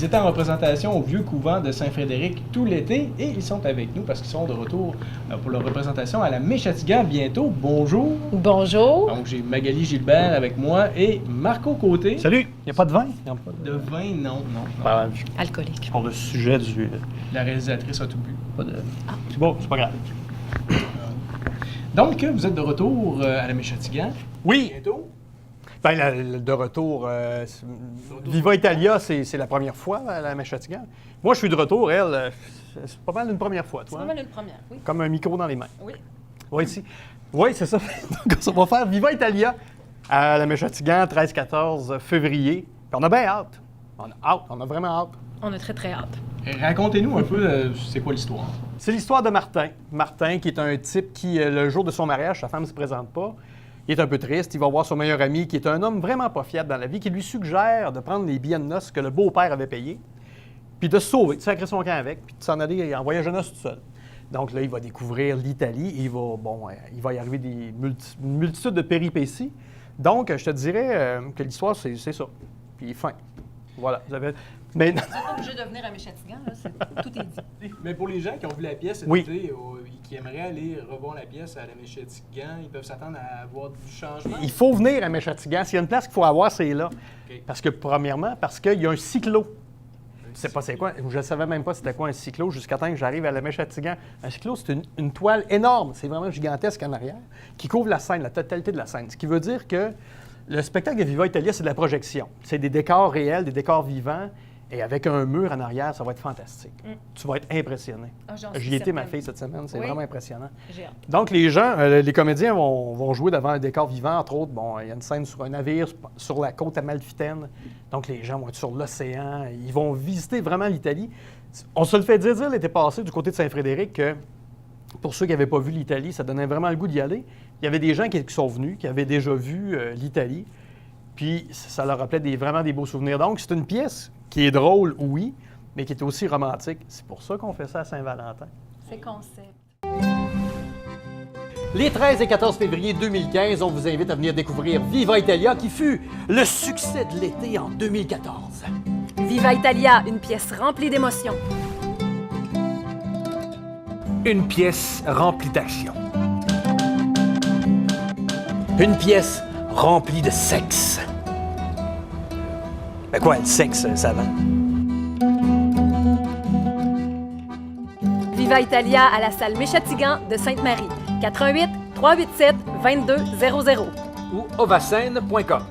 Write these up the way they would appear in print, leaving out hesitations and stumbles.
Ils étaient en représentation au Vieux Couvent de Saint-Frédéric tout l'été et ils sont avec nous parce qu'ils sont de retour pour leur représentation à la Méchatigan bientôt. Bonjour! Bonjour! Donc j'ai Magali Gilbert avec moi et Marco Côté. Salut! Il n'y a pas de vin? De vin, non. Alcoolique. Pour le sujet du... La réalisatrice a tout bu. Pas de... C'est bon, c'est pas grave. Donc, vous êtes de retour à la Méchatigan. Oui! Bientôt. Ben, de retour, Viva Italia, c'est la première fois à la Méchatigan. Moi, je suis de retour, elle, c'est pas mal une première fois, toi. C'est pas mal une première, oui. Comme un micro dans les mains. Oui. Oui, ici. Oui, c'est ça. Donc, on va faire Viva Italia à la Méchatigan, 13-14 février. Puis on a bien hâte. On a vraiment hâte. On a très, très hâte. Racontez-nous un peu, c'est quoi l'histoire? C'est l'histoire de Martin. Martin, qui est un type qui, le jour de son mariage, sa femme ne se présente pas. Il est un peu triste. Il va voir son meilleur ami, qui est un homme vraiment pas fiable dans la vie, qui lui suggère de prendre les billets de noces que le beau-père avait payés, puis de se sauver, de sacrer son camp avec, puis de s'en aller en voyage de noces tout seul. Donc là, il va découvrir l'Italie. Il va y arriver une multitude de péripéties. Donc, je te dirais que l'histoire, c'est ça. Puis fin. Voilà. Mais On n'est pas obligé de venir à Méchatigan, là. Tout est dit. Mais pour les gens qui ont vu la pièce cet Oui. été, qui aimeraient aller revoir la pièce à la Méchatigan, ils peuvent s'attendre à avoir du changement? il faut venir à Méchatigan. S'il y a une place qu'il faut avoir, c'est là. OK. Parce que, premièrement, parce qu'il y a un cyclo. Je sais pas c'est quoi. Je ne savais même pas c'était quoi un cyclo jusqu'à temps que j'arrive à la Méchatigan. Un cyclo, c'est une toile énorme. C'est vraiment gigantesque en arrière qui couvre la scène, la totalité de la scène. Ce qui veut dire que le spectacle de Viva Italia, c'est de la projection. C'est des décors réels, des décors vivants. Et avec un mur en arrière, ça va être fantastique. Tu vas être impressionné. Ah, j'en suis J'y étais, ma certaine. fille, cette semaine. C'est Oui. vraiment impressionnant. J'ai hâte. Donc, les gens, les comédiens vont jouer devant un décor vivant, entre autres. Bon, il y a une scène sur un navire sur la côte amalfitaine. Donc, les gens vont être sur l'océan. Ils vont visiter vraiment l'Italie. On se le fait dire l'été passé, du côté de Saint-Frédéric, que pour ceux qui n'avaient pas vu l'Italie, ça donnait vraiment le goût d'y aller. Il y avait des gens qui sont venus, qui avaient déjà vu l'Italie. Puis, ça leur rappelait vraiment des beaux souvenirs. Donc, c'est une pièce qui est drôle, oui, mais qui est aussi romantique. C'est pour ça qu'on fait ça à Saint-Valentin. C'est concept. Les 13 et 14 février 2015, on vous invite à venir découvrir Viva Italia, qui fut le succès de l'été en 2014. Viva Italia, une pièce remplie d'émotions. Une pièce remplie d'action. Une pièce remplie de sexe. Ben quoi, le sexe, ça va? Viva Italia à la salle Méchatigan de Sainte-Marie. 88 387 2200. Ou ovacène.com.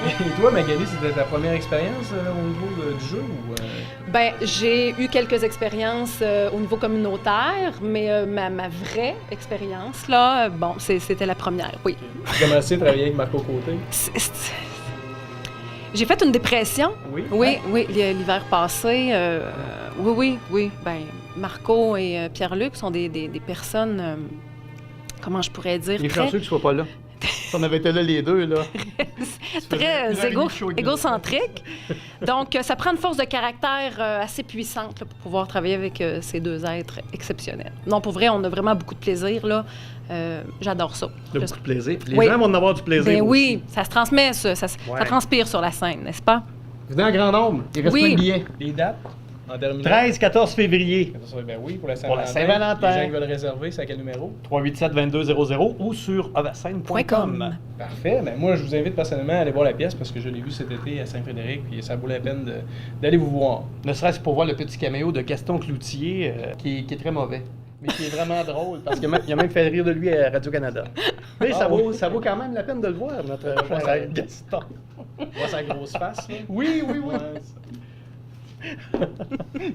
Et toi, Magali, c'était ta première expérience au niveau du jeu? Ou, Ben, j'ai eu quelques expériences au niveau communautaire, mais ma vraie expérience, là, bon, c'était la première, oui. Tu as commencé à travailler avec Marco Côté? J'ai fait une dépression. Oui? Oui, l'hiver passé. Oui. Ben, Marco et Pierre-Luc sont des personnes, comment je pourrais dire, Les très, chanceux que tu sois pas là. Si on avait été là les deux, là. très une heure et demie de show avec nous. égocentriques. Donc, ça prend une force de caractère assez puissante là, pour pouvoir travailler avec ces deux êtres exceptionnels. Non, pour vrai, on a vraiment beaucoup de plaisir, là. J'adore ça. De beaucoup de plaisir. Les Oui. gens vont en avoir du plaisir Ben aussi. oui, ça se transmet, ça Ouais. transpire sur la scène, n'est-ce pas? Venez en grand nombre. Il reste Oui. plein de billets. Les dates? En terminant? 13-14 février. Ben oui, pour la Pour la Saint-Valentin. Saint-Valentin. Les gens qui veulent réserver, c'est à quel numéro? 387-2200 ou sur ovacène.com. Parfait. Ben moi, je vous invite personnellement à aller voir la pièce parce que je l'ai vue cet été à Saint-Frédéric puis ça vaut la peine d'aller vous voir. Ne serait-ce pour voir le petit caméo de Gaston Cloutier, qui est très mauvais, mais qui est vraiment drôle, parce qu'il a même fait rire de lui à Radio-Canada. Mais ça vaut quand même la peine de le voir, notre cher Gaston. On voit sa grosse face, là. Oui. Ouais,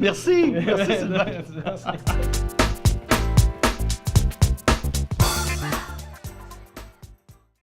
Merci. Merci, ça- Sylvain. Merci.